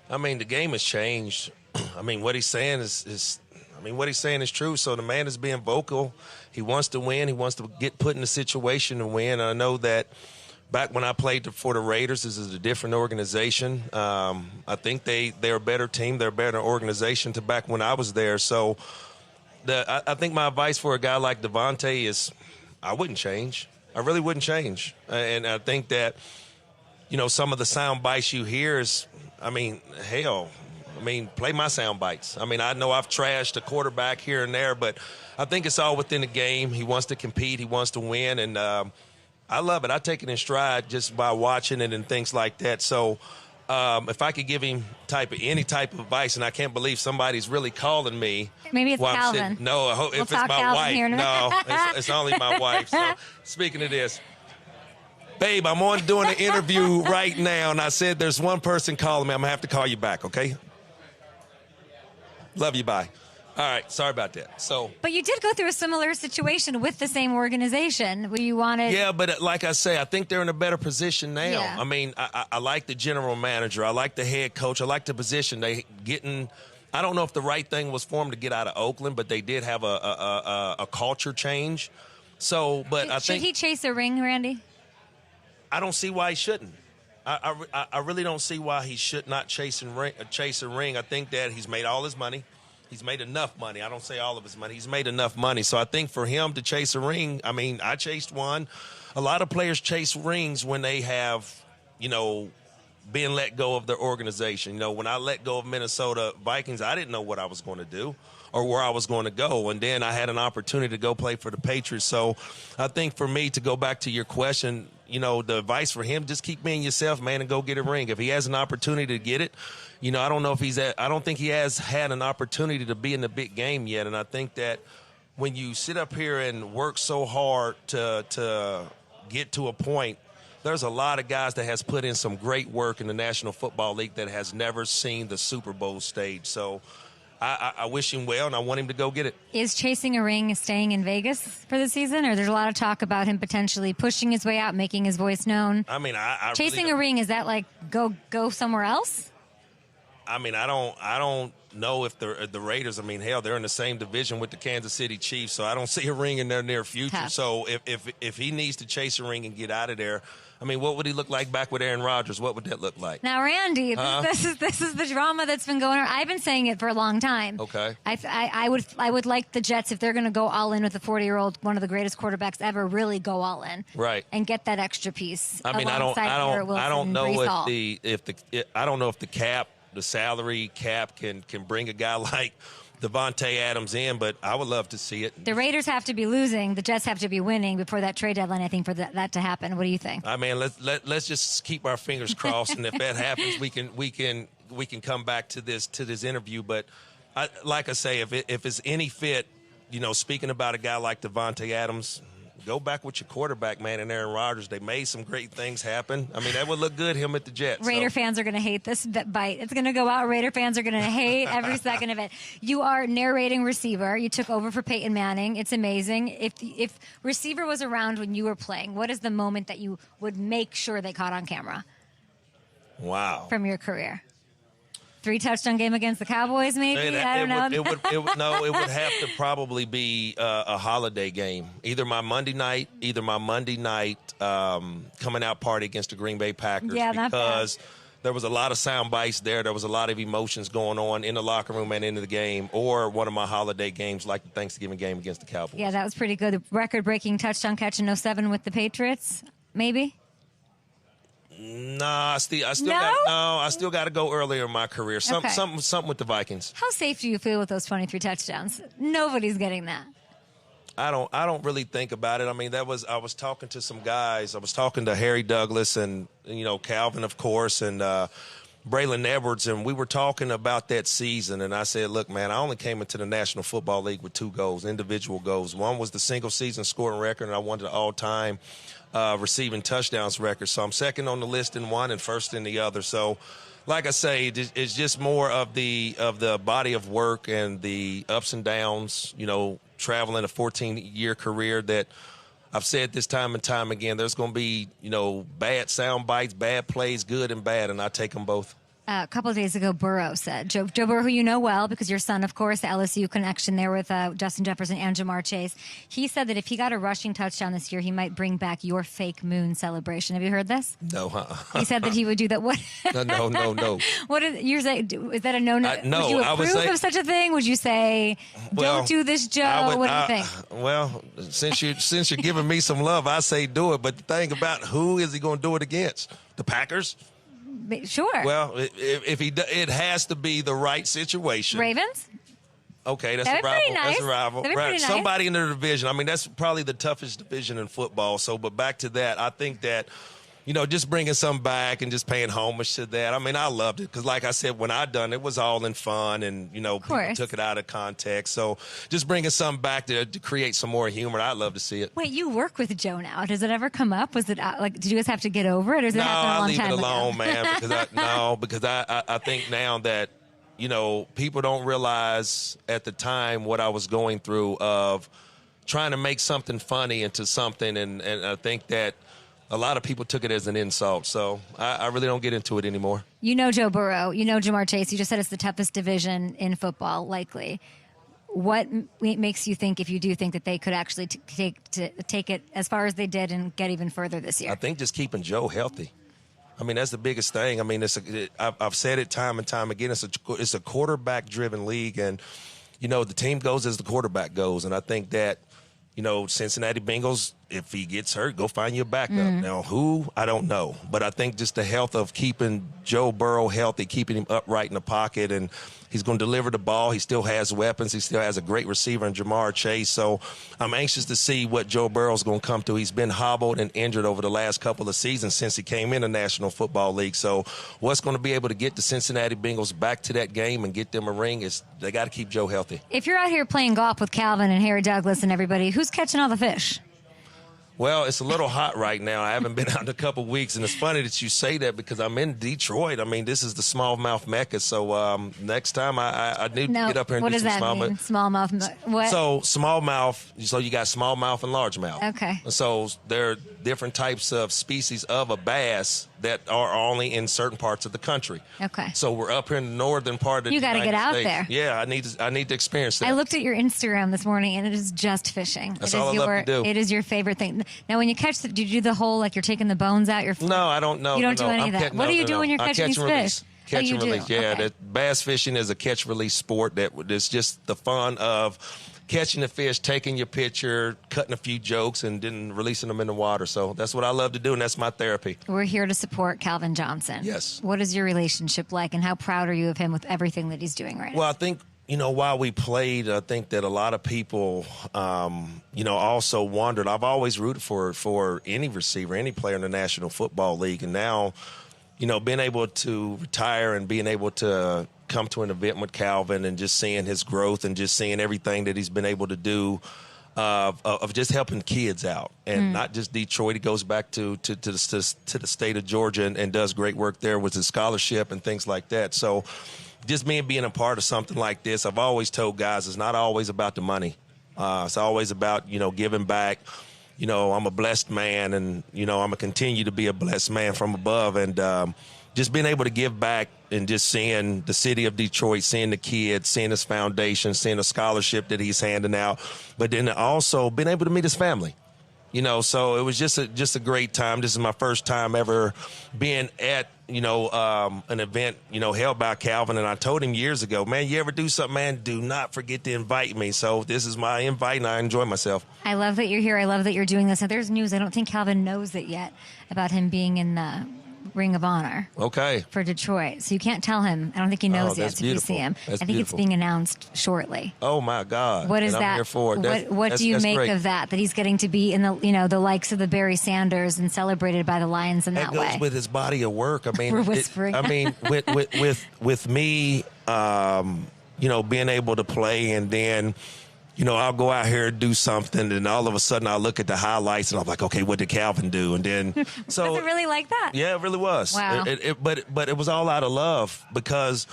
I mean, the game has changed. I mean, what he's saying what he's saying is true. So the man is being vocal. He wants to win. He wants to get put in a situation to win. And I know that back when I played for the Raiders, this is a different organization. I think they're a better team. They're a better organization to back when I was there. So I think my advice for a guy like Devontae is I wouldn't change. I really wouldn't change. And I think that, some of the sound bites you hear is, play my sound bites. I know I've trashed a quarterback here and there, but I think it's all within the game. He wants to compete. He wants to win. And I love it. I take it in stride just by watching it and things like that. So if I could give him any type of advice, and I can't believe somebody's really calling me. Maybe it's Calvin. If it's my Calvin wife. Here No, it's only my wife. So speaking of this, babe, I'm doing an interview right now, and I said there's one person calling me. I'm going to have to call you back, okay? Love you, bye. All right, sorry about that. But you did go through a similar situation with the same organization where you wanted. Yeah, but like I say, I think they're in a better position now. Yeah. I like the general manager. I like the head coach. I like the position they getting. I don't know if the right thing was for them to get out of Oakland, but they did have a culture change. So, but I think should he chase a ring, Randy? I don't see why he shouldn't. I really don't see why he should not chase a ring. I think that he's made all his money. He's made enough money. I don't say all of his money. He's made enough money. So I think for him to chase a ring, I chased one. A lot of players chase rings when they have, been let go of their organization. When I let go of Minnesota Vikings, I didn't know what I was going to do or where I was going to go. And then I had an opportunity to go play for the Patriots. So I think for me, to go back to your question, the advice for him, just keep being yourself, man, and go get a ring. If he has an opportunity to get it, I don't think he has had an opportunity to be in the big game yet. And I think that when you sit up here and work so hard to get to a point, there's a lot of guys that has put in some great work in the National Football League that has never seen the Super Bowl stage. So I wish him well, and I want him to go get it. Is chasing a ring staying in Vegas for the season, or there's a lot of talk about him potentially pushing his way out, making his voice known? I chasing really a ring, is that like go somewhere else? I don't know if the Raiders, they're in the same division with the Kansas City Chiefs, so I don't see a ring in their near future. Tough. So if he needs to chase a ring and get out of there, what would he look like back with Aaron Rodgers? What would that look like? Now, Randy, this is the drama that's been going on. I've been saying it for a long time. Okay. I would like the Jets, if they're going to go all in with a 40-year-old, one of the greatest quarterbacks ever, really go all in. Right. And get that extra piece. I don't know if the salary cap can bring a guy like Devontae Adams in, but I would love to see it. The Raiders have to be losing. The Jets have to be winning before that trade deadline, I think, for that to happen. What do you think? Let's just keep our fingers crossed, and if that happens, we can come back to this interview. But like I say, if it's any fit, speaking about a guy like Devontae Adams, go back with your quarterback, man, and Aaron Rodgers. They made some great things happen. That would look good, him at the Jets. Raider fans are going to hate this bite. It's going to go out. Raider fans are going to hate every second of it. You are narrating receiver. You took over for Peyton Manning. It's amazing. If receiver was around when you were playing, what is the moment that you would make sure they caught on camera? Wow. From your career? 3-touchdown game against the Cowboys, maybe? I don't know. It would have to probably be a holiday game. Either my Monday night coming out party against the Green Bay Packers. Yeah, not because bad. There was a lot of sound bites there. There was a lot of emotions going on in the locker room and into the game, or one of my holiday games like the Thanksgiving game against the Cowboys. Yeah, that was pretty good. The record-breaking touchdown catch in 07 with the Patriots, maybe? Nah, I still got to go earlier in my career. Something with the Vikings. How safe do you feel with those 23 touchdowns? Nobody's getting that. I don't really think about it. I was talking to some guys. I was talking to Harry Douglas and Calvin, of course, and Braylon Edwards, and we were talking about that season, and I said, look, man, I only came into the National Football League with 2 goals, individual goals. One was the single-season scoring record, and I wanted the all-time receiving touchdowns record. So I'm second on the list in one and first in the other. So, like I say, it's just more of the body of work and the ups and downs, traveling a 14-year career that I've said this time and time again, there's going to be, bad sound bites, bad plays, good and bad, and I take them both. A couple of days ago, Burrow said, Joe Burrow, who you know well because your son, of course, the LSU connection there with Justin Jefferson and Jamar Chase. He said that if he got a rushing touchdown this year, he might bring back your fake moon celebration. Have you heard this? No. He said that he would do that. What? No. What is you're saying? Is that a no? No. Would you approve of such a thing? Would you say, don't do this, Joe? What do you think? Well, since you're giving me some love, I say do it. But the thing about who is he going to do it against? The Packers? Sure. Well, it has to be the right situation. Ravens? Okay, that's That'd a rival. be nice. That's a rival. That'd be Right. pretty nice. Somebody in the division. I mean, that's probably the toughest division in football. So, but back to that, I think that, just bringing some back and just paying homage to that. I mean, I loved it because, like I said, when I done it was all in fun and, people took it out of context. So just bringing some back to create some more humor, I'd love to see it. Wait, you work with Joe now. Does it ever come up? Was it did you guys have to get over it, or does it happen a long time ago? No, I leave it alone, man, because I think now that, people don't realize at the time what I was going through of trying to make something funny into something, and I think that a lot of people took it as an insult, so I really don't get into it anymore. You know Joe Burrow. You know Jamar Chase. You just said it's the toughest division in football, likely. What makes you think, if you do think that they could actually take it as far as they did and get even further this year? I think just keeping Joe healthy. I mean, that's the biggest thing. I mean, I've said it time and time again. It's a quarterback-driven league, and, the team goes as the quarterback goes, and I think that, Cincinnati Bengals, if he gets hurt, go find you a backup. Now, who, I don't know. But I think just the health of keeping Joe Burrow healthy, keeping him upright in the pocket, and he's going to deliver the ball. He still has weapons. He still has a great receiver in Jamar Chase. So I'm anxious to see what Joe Burrow's going to come to. He's been hobbled and injured over the last couple of seasons since he came in the National Football League. So what's going to be able to get the Cincinnati Bengals back to that game and get them a ring is they got to keep Joe healthy. If you're out here playing golf with Calvin and Harry Douglas and everybody, who's catching all the fish? Well, it's a little hot right now. I haven't been out in a couple of weeks, and it's funny that you say that because I'm in Detroit. I mean, this is the smallmouth mecca. So next time I need to get up here and do some smallmouth. What does that mean? Smallmouth? What? So smallmouth. So you got smallmouth and largemouth. Okay. So there are different types of species of a bass that are only in certain parts of the country. Okay. So we're up here in the northern part of the United States. You got to get out there. Yeah, I need to experience that. I looked at your Instagram this morning, and it is just fishing. That's all I love to do. It is your favorite thing. Now, when you catch, did you do the whole, like you're taking the bones out? No, I don't know. You don't do any of that. What do you do when you're catching these fish? Catch and release. Yeah, okay. Bass fishing is a catch release sport that is just the fun of catching the fish, taking your picture, cutting a few jokes, and then releasing them in the water. So that's what I love to do, and that's my therapy. We're here to support Calvin Johnson. Yes. What is your relationship like, and how proud are you of him with everything that he's doing right now? Well, I think, while we played, I think that a lot of people, also wondered. I've always rooted for any receiver, any player in the National Football League, and now, being able to retire and being able to come to an event with Calvin and just seeing his growth and just seeing everything that he's been able to do of just helping kids out, and not just Detroit. He goes back to the state of Georgia and does great work there with his scholarship and things like that. So just being a part of something like this, I've always told guys it's not always about the money. It's always about, giving back. I'm a blessed man, and, I'm going to continue to be a blessed man from above. And just being able to give back and just seeing the city of Detroit, seeing the kids, seeing his foundation, seeing the scholarship that he's handing out, but then also being able to meet his family. So it was just a great time. This is my first time ever being at, an event, held by Calvin. And I told him years ago, man, you ever do something, man, do not forget to invite me. So this is my invite, and I enjoy myself. I love that you're here. I love that you're doing this. Now, there's news. I don't think Calvin knows it yet about him being in the Ring of Honor. Okay. For Detroit. So you can't tell him. I don't think he knows yet if you see him. That's I think beautiful. it's being announced shortly. Oh my God. What is and that? I'm here for it. What do you make great. of that? That he's getting to be in the likes of the Barry Sanders and celebrated by the Lions in that goes way. with his body of work. I mean, We're whispering. with me, being able to play, and then, I'll go out here and do something, and all of a sudden I'll look at the highlights and I'm like, okay, what did Calvin do? And then, so Was it really like that? yeah, it really was. Wow. But it was all out of love, because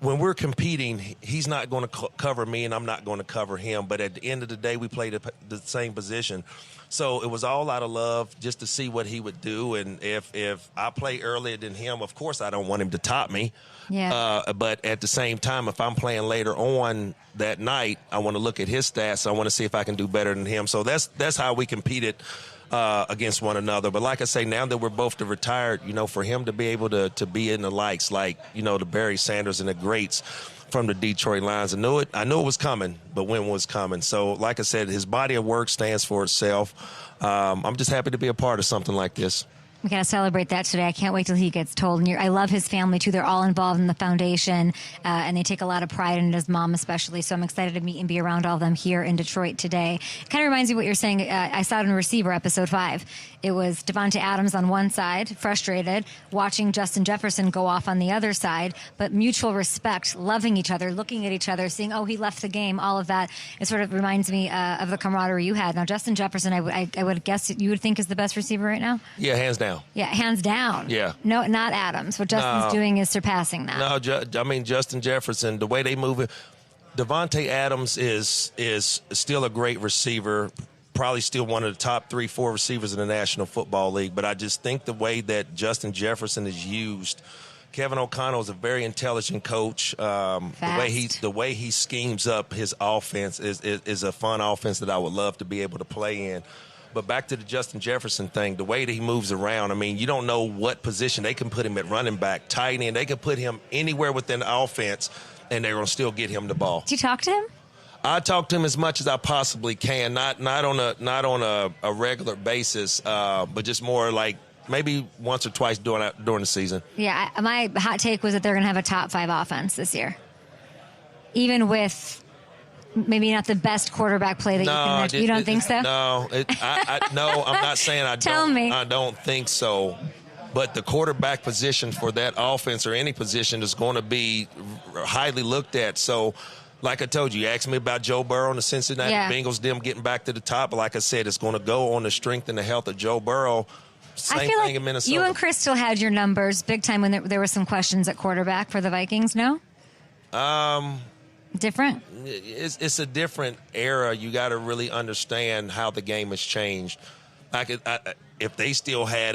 when we're competing, he's not going to cover me and I'm not going to cover him. But at the end of the day, we played the same position. So it was all out of love, just to see what he would do. And if I play earlier than him, of course I don't want him to top me. Yeah. But at the same time, if I'm playing later on that night, I want to look at his stats. I want to see if I can do better than him. So that's how we competed against one another. But like I say, now that we're both retired, for him to be able to be in the likes like, the Barry Sanders and the greats from the Detroit Lions, I knew it was coming, but when it was coming. So like I said, his body of work stands for itself. I'm just happy to be a part of something like this. We got to celebrate that today. I can't wait till he gets told. And I love his family, too. They're all involved in the foundation, and they take a lot of pride in it, his mom especially. So I'm excited to meet and be around all of them here in Detroit today. It kind of reminds me of what you're saying. I saw it in Receiver, episode 5. It was Devontae Adams on one side, frustrated, watching Justin Jefferson go off on the other side, but mutual respect, loving each other, looking at each other, seeing, oh, he left the game, all of that. It sort of reminds me of the camaraderie you had. Now, Justin Jefferson, I would guess you would think is the best receiver right now? Yeah, hands down. Yeah, hands down. Yeah. No, not Adams. What Justin's doing is surpassing that. No, Justin Jefferson, the way they move it, Devontae Adams is still a great receiver, probably still one of the top 3-4 receivers in the National Football League. But I just think the way that Justin Jefferson is used, Kevin O'Connell is a very intelligent coach. The way he schemes up his offense is a fun offense that I would love to be able to play in. But back to the Justin Jefferson thing, the way that he moves around, I mean, you don't know what position. They can put him at running back, tight end. They can put him anywhere within the offense, and they're going to still get him the ball. Did you talk to him? I talk to him as much as I possibly can, not on a regular basis, but just more like maybe once or twice during the season. Yeah, my hot take was that they're going to have a top 5 offense this year, even with maybe not the best quarterback play that you can mention. You don't think so? No, no, I'm not saying I Tell don't. me. I don't think so. But the quarterback position for that offense or any position is going to be highly looked at. So, like I told you asked me about Joe Burrow and the Cincinnati Bengals, them getting back to the top. But like I said, it's going to go on the strength and the health of Joe Burrow. Same I feel thing like in Minnesota. you and Chris still had your numbers big time when there were some questions at quarterback for the Vikings, no? Different? It's a different era. You got to really understand how the game has changed. If they still had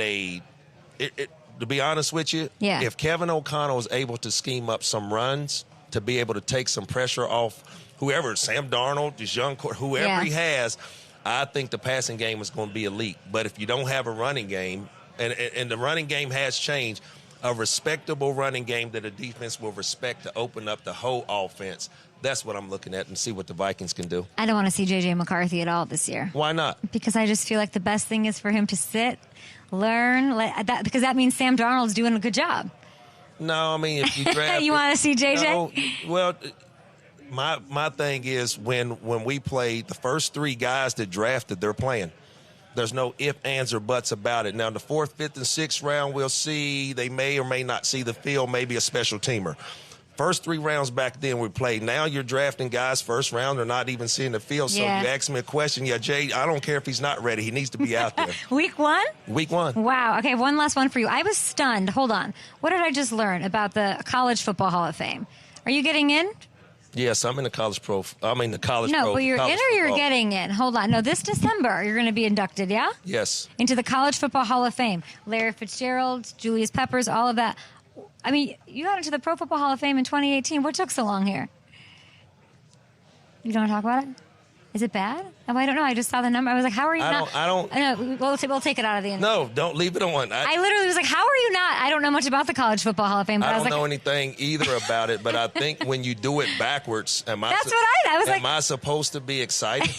to be honest with you, if Kevin O'Connell was able to scheme up some runs to be able to take some pressure off whoever, Sam Darnold, this young whoever he has, I think the passing game is going to be elite. But if you don't have a running game, and the running game has changed, a respectable running game that a defense will respect to open up the whole offense. That's what I'm looking at and see what the Vikings can do. I don't want to see J.J. McCarthy at all this year. Why not? Because I just feel like the best thing is for him to sit, learn, because that means Sam Darnold's doing a good job. No, I mean, if you draft... You want to see J.J.? No, well, my thing is when we play, the first 3 guys that drafted, they're playing. There's no ifs, ands, or buts about it. Now, in the 4th, 5th, and 6th round, we'll see. They may or may not see the field, maybe a special teamer. First 3 rounds back then we played. Now you're drafting guys first round. They're not even seeing the field. So you ask me a question. Yeah, Jay, I don't care if he's not ready. He needs to be out there. Week 1? Week 1. Wow. Okay, one last one for you. I was stunned. Hold on. What did I just learn about the College Football Hall of Fame? Are you getting in? Yes, I'm in the college pro. No, but you're in or you're getting in? Hold on. No, this December you're going to be inducted, yeah? Yes. Into the College Football Hall of Fame. Larry Fitzgerald, Julius Peppers, all of that. I mean, you got into the Pro Football Hall of Fame in 2018. What took so long here? You don't want to talk about it? Is it bad? Oh, I don't know. I just saw the number. I was like, how are you not? I don't. No, we'll take it out of the end. No, don't leave it on. I literally was like, how are you not? I don't know much about the College Football Hall of Fame. But I was don't like, know anything either about it, but I think when you do it backwards, that's what I was like. Am I supposed to be excited?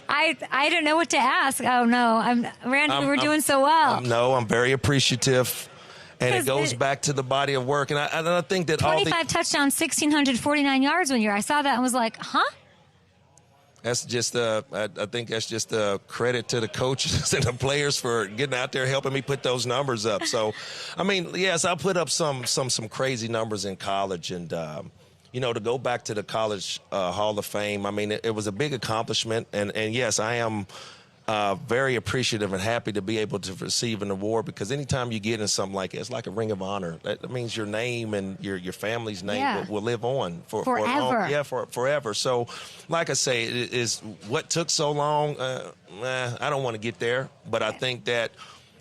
I don't know what to ask. Oh no, Randy. We're doing so well. No, I'm very appreciative. And it goes back to the body of work. And I think that 25 touchdowns, 1,649 yards one year. I saw that and was like, huh? That's just I think that's just a credit to the coaches and the players for getting out there helping me put those numbers up. So, I mean, yes, I put up some crazy numbers in college, and to go back to the College Hall of Fame, I mean, it was a big accomplishment, and yes, I am very appreciative and happy to be able to receive an award, because anytime you get in something like it, it's like a ring of honor. That means your name and your family's name will live on forever. For forever. So, like I say, it is what took so long. I don't want to get there, but I think that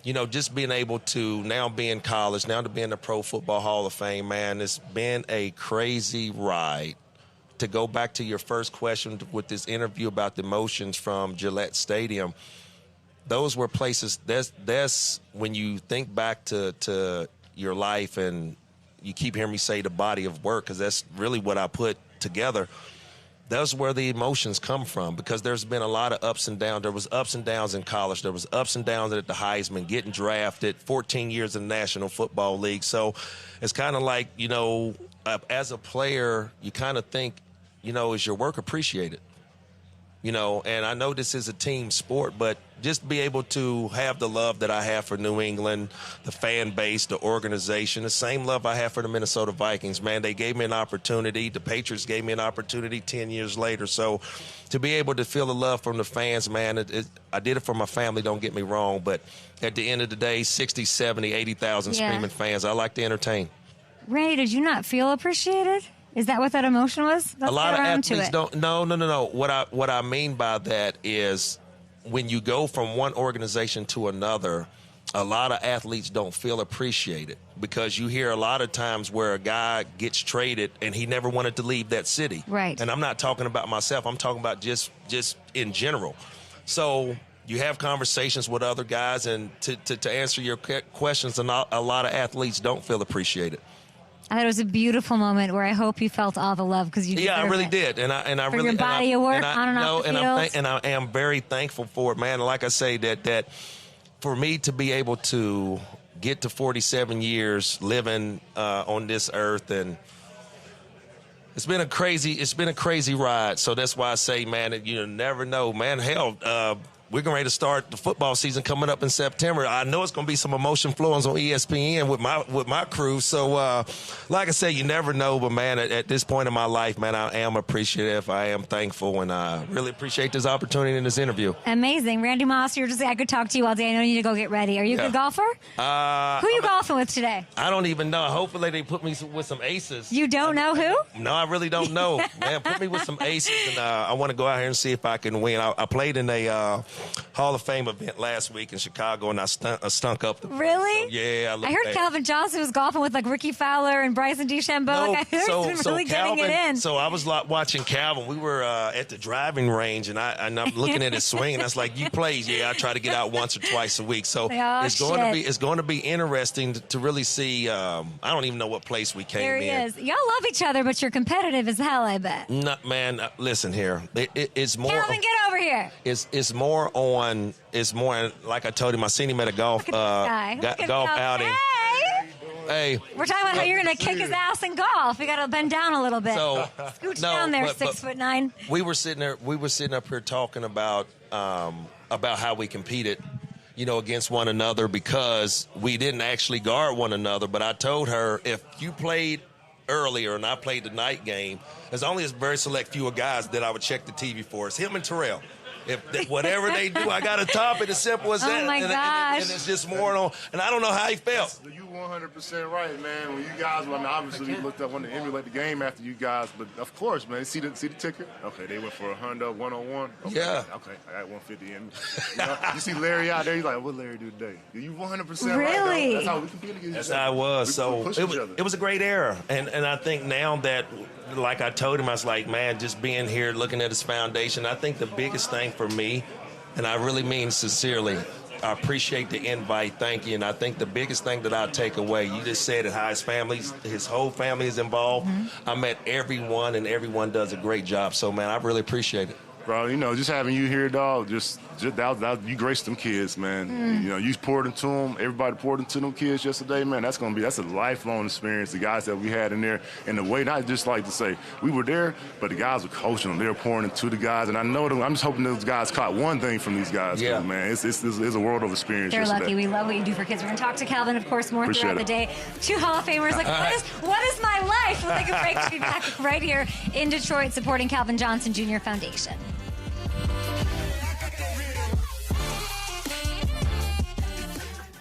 just being able to now be in college, now to be in the Pro Football Hall of Fame, man, it's been a crazy ride. To go back to your first question with this interview about the emotions from Gillette Stadium, those were places. That's when you think back to your life, and you keep hearing me say the body of work, because that's really what I put together. That's where the emotions come from, because there's been a lot of ups and downs. There was ups and downs in college. There was ups and downs at the Heisman, getting drafted, 14 years in the National Football League. So it's kind of like, as a player, you kind of think, is your work appreciated? And I know this is a team sport, but just be able to have the love that I have for New England, the fan base, the organization, the same love I have for the Minnesota Vikings, man. They gave me an opportunity. The Patriots gave me an opportunity 10 years later. So to be able to feel the love from the fans, man, I did it for my family, don't get me wrong, but at the end of the day, 60, 70, 80,000 screaming fans, I like to entertain. Ray, did you not feel appreciated? Is that what that emotion was? A lot of athletes don't. No. What I mean by that is, when you go from one organization to another, a lot of athletes don't feel appreciated, because you hear a lot of times where a guy gets traded and he never wanted to leave that city. Right. And I'm not talking about myself. I'm talking about just in general. So you have conversations with other guys, and to answer your questions, a lot of athletes don't feel appreciated. I thought it was a beautiful moment where I hope you felt all the love, because you deserve I really it. did, and I for really your body of work on and off the field. And I am very thankful for it, man. Like I say, that for me to be able to get to 47 years living on this earth, and it's been a crazy ride. So that's why I say, man, that you never know, man. Hell. We're getting ready to start the football season coming up in September. I know it's going to be some emotion flowing on ESPN with my crew. So, like I said, you never know. But, man, at this point in my life, man, I am appreciative. I am thankful, and I really appreciate this opportunity in this interview. Amazing. Randy Moss, you're just I could talk to you all day. I know you need to go get ready. Are you a good golfer? Who are you golfing with today? I don't even know. Hopefully they put me with some aces. You don't know who? No, I really don't know. Man, put me with some aces, and I want to go out here and see if I can win. I played in a Hall of Fame event last week in Chicago, and I stunk up the place. Really? So, yeah, I heard Calvin Johnson was golfing with like Ricky Fowler and Bryson DeChambeau. No, I heard he's really Calvin, getting it in. So I was watching Calvin. We were at the driving range, and I'm looking at his swing, and I was like, "You play?" Yeah, I try to get out once or twice a week. So it's going to be interesting to really see. I don't even know what place we came in. There he is. Y'all love each other, but you're competitive as hell, I bet. No, man, listen here. It's more. Calvin, get over here. It's more on. It's more like I told him. I seen him at a golf outing. Hey, we're talking about how you're going to kick his ass in golf. You got to bend down a little bit. So scooch down there, 6'9". We were sitting up here talking about how we competed, against one another, because we didn't actually guard one another. But I told her, if you played earlier and I played the night game, there's only a very select few of guys that I would check the TV for. It's him and Terrell. If whatever they do, I got to top it. As simple as that. Oh my gosh! And it's just more on. And I don't know how he felt. You 100% right, man. When you guys, obviously we looked up, wanted to emulate the game after you guys, but of course, man. See the ticket? Okay, they went for a Honda 101. Okay, yeah. Okay, I got 150 in. You see Larry out there. He's like, what Larry do today? You 100% really? Right. That's how we compete against. That's how it was. It was a great era, and I think now that. Like I told him, I was like, man, just being here, looking at his foundation, I think the biggest thing for me, and I really mean sincerely, I appreciate the invite, thank you, and I think the biggest thing that I take away, you just said it, how his whole family is involved. Mm-hmm. I met everyone, and everyone does a great job, so, man, I really appreciate it. Bro, you know, just having you here, dog, just you graced them kids, man. You know, you poured into them. Everybody poured into them kids yesterday, man. That's a lifelong experience. The guys that we had in there, and the way, not just like to say we were there, but the guys were coaching them. They were pouring into the guys, and I know them. I'm just hoping those guys caught one thing from these guys, yeah. Man. It's a world of experience. They're yesterday. lucky. We love what you do for kids. We're going to talk to Calvin, of course, more Appreciate throughout the day. 2 Hall of Famers like, what is my life? We'll take a break to be back right here in Detroit supporting Calvin Johnson Jr. Foundation.